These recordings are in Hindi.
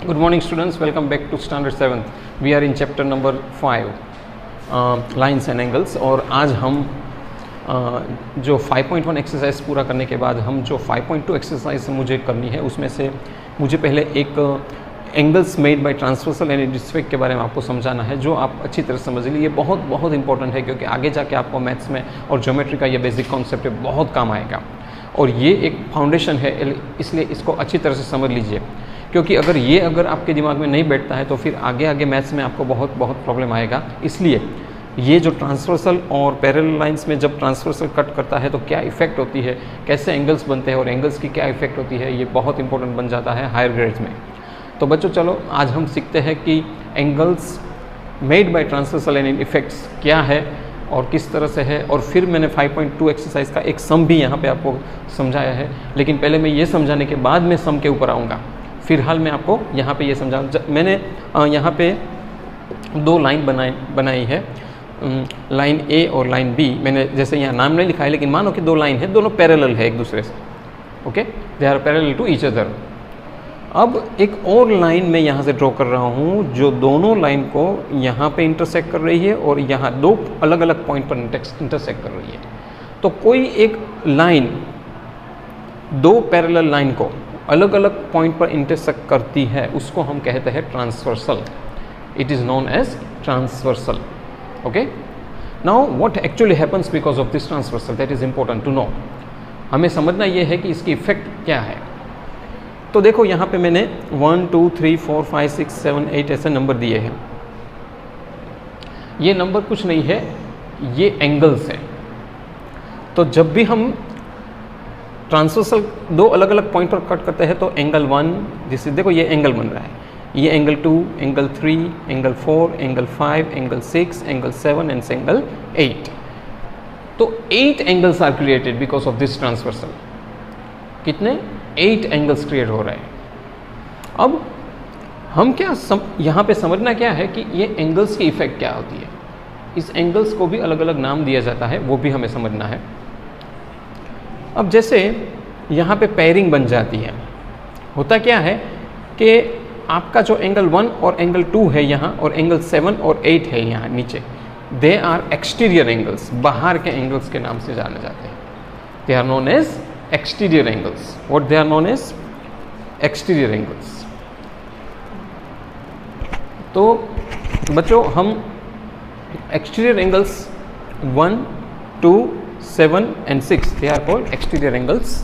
Good morning students, welcome back to standard 7th. We are in chapter number 5 lines and angles। और आज हम जो 5.1 एक्सरसाइज पूरा करने के बाद हम जो 5.2 एक्सरसाइज मुझे करनी है उसमें से मुझे पहले एक angles made by transversal and डिस्फेक्ट के बारे में आपको समझाना है, जो आप अच्छी तरह समझ लीजिए। ये बहुत इंपॉर्टेंट है क्योंकि आगे जाके आपको मैथ्स में और ज्योमेट्री का ये बेसिक कॉन्सेप्ट है, बहुत काम आएगा और ये एक फाउंडेशन है, इसलिए इसको अच्छी तरह से समझ लीजिए। क्योंकि अगर आपके दिमाग में नहीं बैठता है तो फिर आगे मैथ्स में आपको बहुत प्रॉब्लम आएगा। इसलिए ये जो ट्रांसवर्सल और पैरेलल लाइंस में जब ट्रांसवर्सल कट करता है तो क्या इफेक्ट होती है, कैसे एंगल्स बनते हैं और एंगल्स की क्या इफेक्ट होती है, ये बहुत इंपॉर्टेंट बन जाता है हायर ग्रेड्स में। तो बच्चों चलो आज हम सीखते हैं कि angles made by transversal and effects क्या है और किस तरह से है। और फिर मैंने 5.2 एक्सरसाइज का एक सम भी यहाँ पे आपको समझाया है, लेकिन पहले मैं ये समझाने के बाद मैं सम के ऊपर आऊँगा। फिलहाल मैं आपको यहाँ पे ये समझा, मैंने यहाँ पे दो लाइन बनाई है, लाइन ए और लाइन बी। मैंने जैसे यहाँ नाम नहीं लिखा है, लेकिन मानो कि दो लाइन है, दोनों पैरेलल है एक दूसरे से, okay, they are parallel to each other. अब एक और लाइन मैं यहाँ से ड्रॉ कर रहा हूँ जो दोनों लाइन को यहाँ पे इंटरसेक्ट कर रही है और यहाँ दो अलग अलग पॉइंट पर इंटरसेक्ट कर रही है। तो कोई एक लाइन दो पैरेलल लाइन को अलग अलग पॉइंट पर इंटरसेक्ट करती है, उसको हम कहते हैं transversal. It is known as transversal. Okay, now what actually happens because of this transversal, that is important to know. हमें समझना ये है कि इसकी इफेक्ट क्या है। तो देखो यहाँ पे मैंने 1 2 3 4 5 6 7 8 ऐसे नंबर दिए हैं। ये नंबर कुछ नहीं है, ये एंगल्स हैं। तो जब भी हम ट्रांसवर्सल दो अलग अलग पॉइंट पर कट करते हैं तो एंगल 1, जिससे देखो ये एंगल बन रहा है, ये angle 2, angle 3, angle 4, angle 5, angle 6, angle 7 and angle 8। तो 8 angles are created because of this transversal. कितने? 8 एंगल्स क्रिएट हो रहे हैं। अब हम क्या यहाँ पे समझना क्या है कि ये एंगल्स की इफेक्ट क्या होती है। इस एंगल्स को भी अलग अलग नाम दिया जाता है, वो भी हमें समझना है। अब जैसे यहाँ पे पेयरिंग बन जाती है, होता क्या है कि आपका जो एंगल 1 और एंगल 2 है यहाँ, और एंगल 7 और 8 है यहाँ नीचे, दे आर एक्सटीरियर एंगल्स, बाहर के एंगल्स के नाम से जाने जाते हैं। They are known as exterior angles. What they are known as? Exterior angles. तो बच्चों हम exterior angles 1, 2, 7 and 6, they are called exterior angles.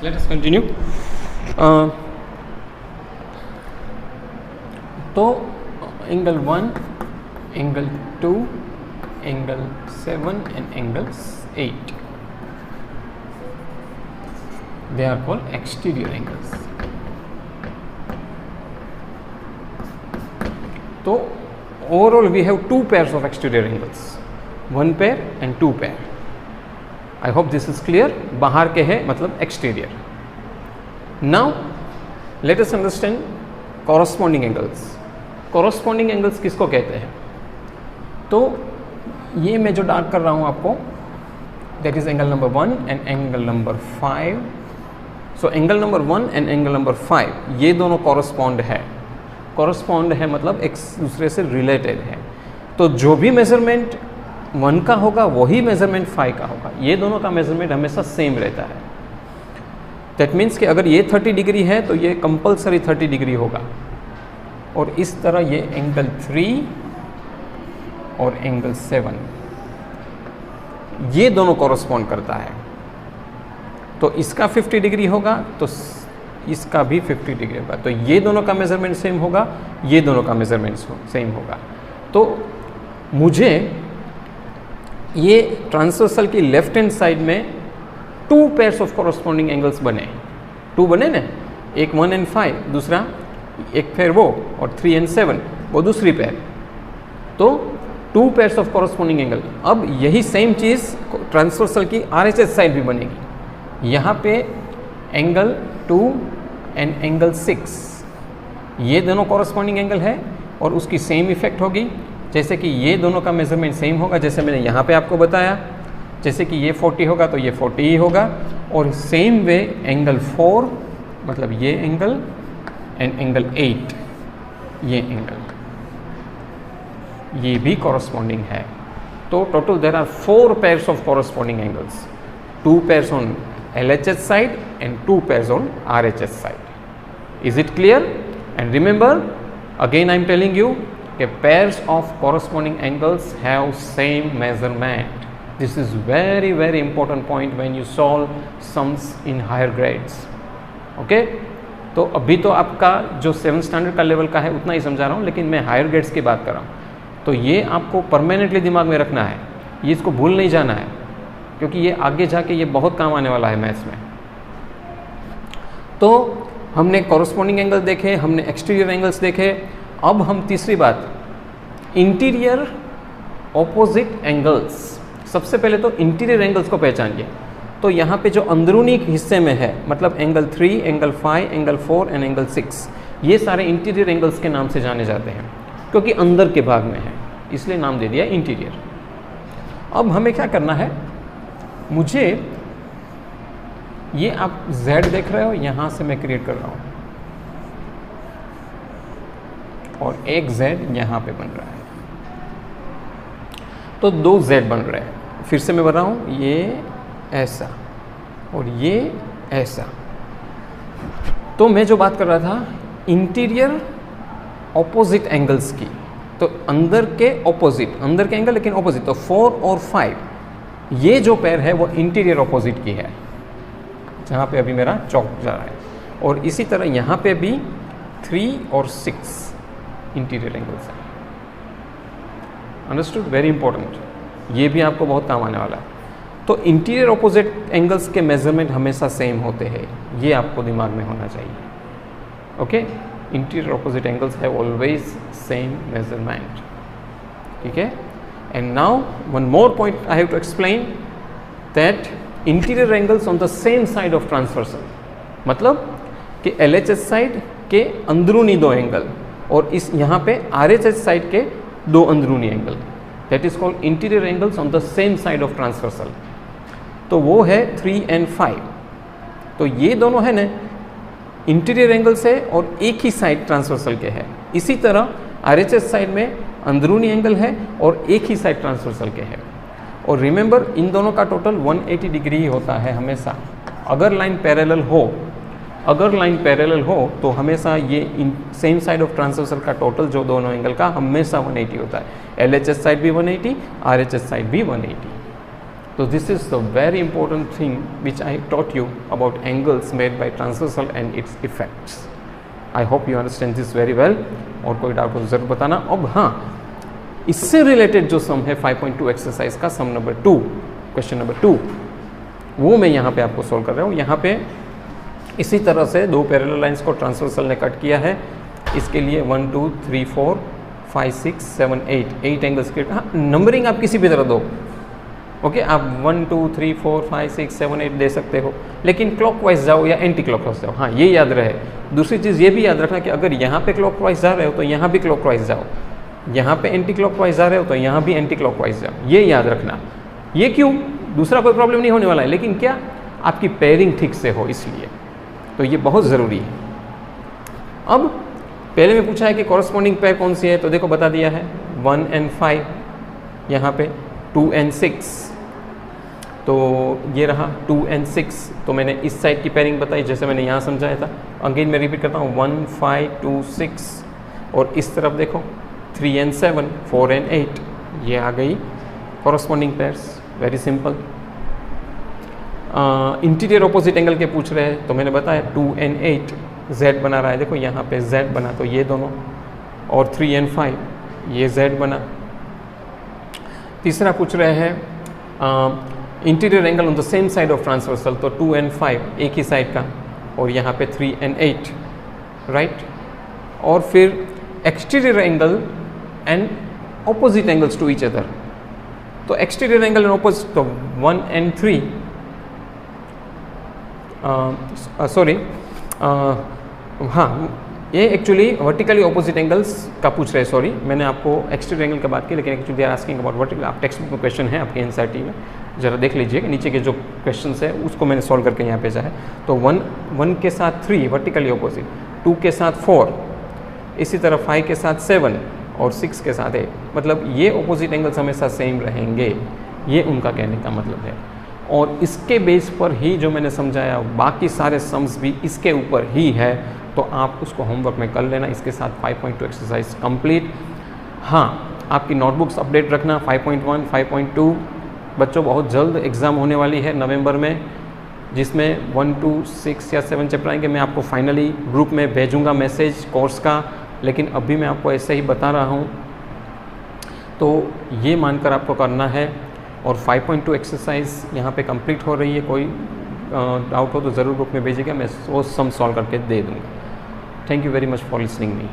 Let us continue. तो angle 1, angle 2, angle 7 and angle 8, they are called exterior angles. तो overall we have 2 pairs of exterior angles, 1 pair and 2 pair. I hope this is clear. बाहर के है मतलब exterior. Now let us understand corresponding angles. Corresponding angles किसको कहते हैं? तो ये मैं जो डार्क कर रहा हूँ आपको, that is angle number 1 and angle number 5। So angle number 1 and angle number 5 ये दोनों कॉरस्पॉन्ड है। कॉरस्पॉन्ड है मतलब एक दूसरे से रिलेटेड है। तो जो भी मेजरमेंट 1 का होगा वही मेजरमेंट 5 का होगा। ये दोनों का मेजरमेंट हमेशा सेम रहता है। दैट मीन्स कि अगर ये 30 डिग्री है तो ये कंपलसरी 30 डिग्री होगा। और इस तरह ये एंगल 3 और एंगल 7 ये दोनों कॉरस्पॉन्ड करता है। तो इसका 50 डिग्री होगा तो इसका भी 50 डिग्री होगा। तो ये दोनों का मेजरमेंट सेम होगा, ये दोनों का मेजरमेंट सेम होगा। तो मुझे ये ट्रांसवर्सल की लेफ्ट हैंड साइड में 2 pairs ऑफ कॉरस्पॉन्डिंग एंगल्स बने। 2 बने ना, एक 1 and 5, दूसरा एक पेयर वो, और 3 and 7 वो दूसरी पेयर। तो 2 pairs ऑफ कॉरस्पॉन्डिंग एंगल। अब यही सेम चीज़ ट्रांसवर्सल की RHS साइड भी बनेगी। यहाँ पे एंगल 2 एंड एंगल 6 ये दोनों कॉरस्पॉन्डिंग एंगल है और उसकी सेम इफेक्ट होगी। जैसे कि ये दोनों का मेजरमेंट सेम होगा, जैसे मैंने यहाँ पे आपको बताया, जैसे कि ये 40 होगा तो ये 40 ही होगा। और सेम वे एंगल 4 मतलब ये एंगल एंड एंगल 8 ये एंगल, ये भी कॉरस्पॉन्डिंग है। तो total there are 4 pairs of corresponding angles, 2 pairs on LHS side and 2 pairs on RHS side. Is it clear? And remember, again I am telling you, pairs of corresponding angles have same measurement. This is very very important point when you solve sums in higher grades. Okay? तो अभी तो आपका जो 7th स्टैंडर्ड का लेवल का है उतना ही समझा रहा हूँ, लेकिन मैं हायर ग्रेड्स की बात कर रहा हूँ। तो ये आपको परमानेंटली दिमाग में रखना है, ये इसको भूल नहीं जाना है, क्योंकि ये आगे जाके ये बहुत काम आने वाला है मैथ्स में। तो हमने कॉरस्पॉन्डिंग एंगल देखे, हमने एक्सटीरियर एंगल्स देखे। अब हम तीसरी बात, इंटीरियर ऑपोजिट एंगल्स। सबसे पहले तो इंटीरियर एंगल्स को पहचानिए। तो यहाँ पे जो अंदरूनी हिस्से में है, मतलब angle 3, angle 5, angle 4 and angle 6, ये सारे इंटीरियर एंगल्स के नाम से जाने जाते हैं, क्योंकि अंदर के भाग में है, इसलिए नाम दे दिया इंटीरियर। अब हमें क्या करना है, मुझे ये आप Z देख रहे हो, यहाँ से मैं क्रिएट कर रहा हूँ और एक Z यहाँ पे बन रहा है, तो 2 Z बन रहे हैं। फिर से मैं बन रहा हूँ, ये ऐसा और ये ऐसा। तो मैं जो बात कर रहा था इंटीरियर ऑपोजिट एंगल्स की, तो अंदर के ऑपोजिट, अंदर के एंगल लेकिन ऑपोजिट, तो 4 और 5 ये जो पेयर है वो इंटीरियर ऑपोजिट की है, जहाँ पे अभी मेरा चौक जा रहा है। और इसी तरह यहाँ पे भी 3 और 6 इंटीरियर एंगल्स हैं। अंडरस्टूड? वेरी इंपॉर्टेंट, ये भी आपको बहुत काम आने वाला है। तो इंटीरियर ऑपोजिट एंगल्स के मेजरमेंट हमेशा सेम होते हैं, ये आपको दिमाग में होना चाहिए। Okay, interior opposite angles have always same measurement. ठीक है। And now one more point I have to explain, that interior angles on the same side of transversal, मतलब कि LHS साइड के अंदरूनी 2 एंगल और इस यहाँ पे RHS साइड के 2 अंदरूनी angle, that is called interior angles on the same side of transversal। तो वो है 3 and 5। तो ये दोनों है ना इंटीरियर एंगल से और एक ही साइड ट्रांसवर्सल के है। इसी तरह RHS साइड में अंदरूनी एंगल है और एक ही साइड ट्रांसवर्सल के है। और रिमेंबर, इन दोनों का टोटल 180 डिग्री ही होता है हमेशा। अगर लाइन पैरेलल हो, तो हमेशा ये सेम साइड ऑफ ट्रांसवर्सल का टोटल जो दोनों एंगल का हमेशा 180 होता है। LHS साइड भी 180, RHS साइड भी 180। तो this is the very important thing which I taught you about angles made by transversal and it's effects. I hope you understand this very well. और कोई डाउट हो ज़रूर बताना। अब हाँ, इससे रिलेटेड जो सम है 5.2 एक्सरसाइज का सम नंबर 2, क्वेश्चन नंबर 2, वो मैं यहाँ पे आपको सॉल्व कर रहा हूँ। यहाँ पे इसी तरह से 2 पैरेलल लाइंस को ट्रांसवर्सल ने कट किया है। इसके लिए 1 2 3 4 5 6 7 8 एंगल्स के, हाँ नंबरिंग आप किसी भी तरह दो। ओके, आप 1 2 3 4 5 6 7 8 दे सकते हो, लेकिन क्लॉकवाइज जाओ या एंटी क्लॉकवाइज जाओ। हाँ, ये याद रहे। दूसरी चीज़ ये भी याद रखना कि अगर यहाँ पे क्लॉकवाइज जा रहे हो तो यहाँ भी क्लॉकवाइज जाओ, यहाँ पे एंटी क्लॉकवाइज जा रहे हो तो यहाँ भी एंटी क्लॉकवाइज जाओ। ये याद रखना। ये क्यों? दूसरा कोई प्रॉब्लम नहीं होने वाला है, लेकिन क्या आपकी पेयरिंग ठीक से हो, इसलिए तो ये बहुत ज़रूरी है। अब पहले में पूछा है कि कॉरस्पॉन्डिंग पेयर कौन सी है, तो देखो बता दिया है 1 and 5, यहाँ पे 2 and 6, तो ये रहा 2 and 6। तो मैंने इस साइड की पेयरिंग बताई जैसे मैंने यहाँ समझाया था। अगेन मैं रिपीट करता हूँ, 1 5 2 6, और इस तरफ देखो 3 and 7 4 and 8, ये आ गई corresponding pairs. Very simple. Interior opposite angle के पूछ रहे हैं, तो मैंने बताया 2 and 8 Z बना रहा है। देखो यहाँ पे Z बना, तो ये दोनों, और 3 and 5 ये Z बना। तीसरा पूछ रहे हैं interior angle on the same side of transversal, तो 2 and 5 एक ही साइड का, और यहाँ पे 3 and 8, राइट। और फिर exterior angle and opposite angles to each other, तो एक्सटीरियर एंगल एंड ऑपोजिट, तो 1 and 3, हाँ ये एक्चुअली वर्टिकली ऑपोजिट एंगल्स का पूछ रहे हैं, सॉरी मैंने आपको एक्सटीरियर एंगल की बात की, लेकिन actually they are asking about vertical. आप टेक्स्ट बुक में क्वेश्चन है आपके एनसीईआरटी में, ज़रा देख लीजिए नीचे के जो क्वेश्चन है उसको मैंने सॉल्व करके यहाँ भेजा है। तो 1 के साथ 3 वर्टिकली ऑपोजिट, 2 के साथ 4, इसी तरह 5 के साथ 7 और 6 के साथ 8, मतलब ये ऑपोजिट एंगल्स हमेशा सेम रहेंगे, ये उनका कहने का मतलब है। और इसके बेस पर ही जो मैंने समझाया बाकी सारे सम्स भी इसके ऊपर ही है, तो आप उसको होमवर्क में कर लेना। इसके साथ 5.2 एक्सरसाइज कंप्लीट। हाँ, आपकी नोटबुक्स अपडेट रखना 5.1, 5.2। बच्चों बहुत जल्द एग्ज़ाम होने वाली है नवंबर में, जिसमें 1, 2, 6 या 7 चैप्टर आएंगे। मैं आपको फाइनली ग्रुप में भेजूंगा मैसेज कोर्स का, लेकिन अभी मैं आपको ऐसे ही बता रहा हूँ, तो ये मानकर आपको करना है। और 5.2 एक्सरसाइज यहाँ पे कंप्लीट हो रही है। कोई डाउट हो तो ज़रूर ग्रुप में भेजिएगा, मैं वो सम सॉल्व करके दे दूँगा। Thank you very much for listening me.